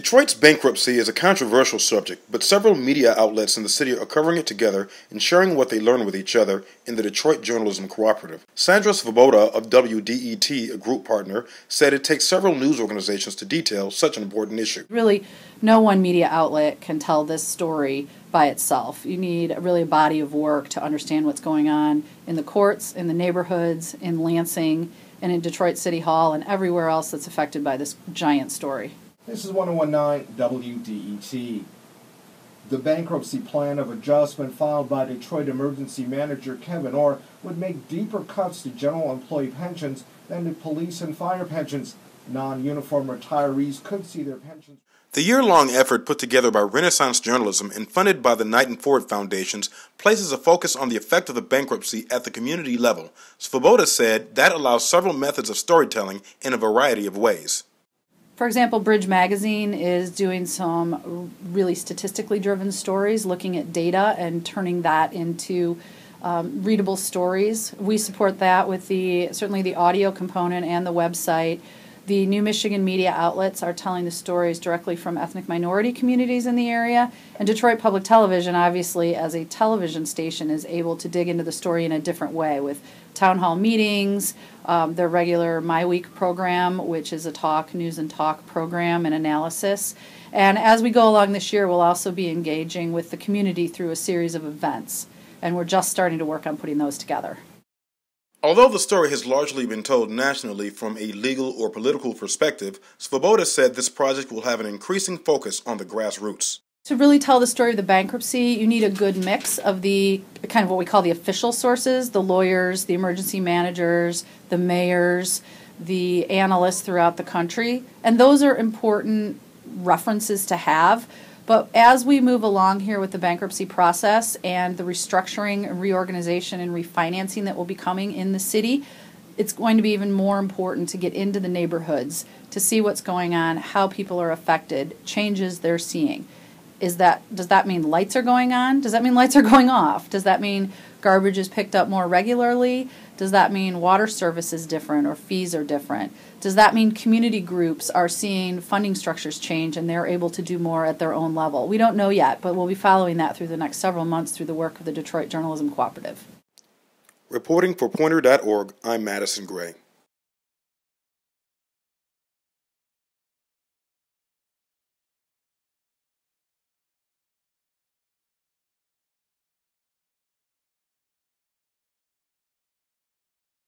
Detroit's bankruptcy is a controversial subject, but several media outlets in the city are covering it together and sharing what they learn with each other in the Detroit Journalism Cooperative. Sandra Svoboda of WDET, a group partner, said it takes several news organizations to detail such an important issue. Really, no one media outlet can tell this story by itself. You need really a body of work to understand what's going on in the courts, in the neighborhoods, in Lansing, and in Detroit City Hall, and everywhere else that's affected by this giant story. This is 1019 WDET. The bankruptcy plan of adjustment filed by Detroit Emergency Manager Kevin Orr would make deeper cuts to general employee pensions than to police and fire pensions. Non-uniform retirees could see their pensions. The year-long effort put together by Renaissance Journalism and funded by the Knight and Ford Foundations places a focus on the effect of the bankruptcy at the community level. Svoboda said that allows several methods of storytelling in a variety of ways. For example, Bridge Magazine is doing some really statistically driven stories, looking at data and turning that into readable stories. We support that with certainly the audio component and the website. The New Michigan media outlets are telling the stories directly from ethnic minority communities in the area. And Detroit Public Television, obviously, as a television station, is able to dig into the story in a different way with town hall meetings, their regular My Week program, which is a news and talk program and analysis. And as we go along this year, we'll also be engaging with the community through a series of events. And we're just starting to work on putting those together. Although the story has largely been told nationally from a legal or political perspective, Svoboda said this project will have an increasing focus on the grassroots. To really tell the story of the bankruptcy, you need a good mix of the kind of what we call the official sources, the lawyers, the emergency managers, the mayors, the analysts throughout the country. And those are important references to have. But as we move along here with the bankruptcy process and the restructuring and reorganization and refinancing that will be coming in the city, it's going to be even more important to get into the neighborhoods to see what's going on, how people are affected, changes they're seeing. Does that mean lights are going on? Does that mean lights are going off? Does that mean garbage is picked up more regularly? Does that mean water service is different or fees are different? Does that mean community groups are seeing funding structures change and they're able to do more at their own level? We don't know yet, but we'll be following that through the next several months through the work of the Detroit Journalism Cooperative. Reporting for Pointer.org, I'm Madison Gray.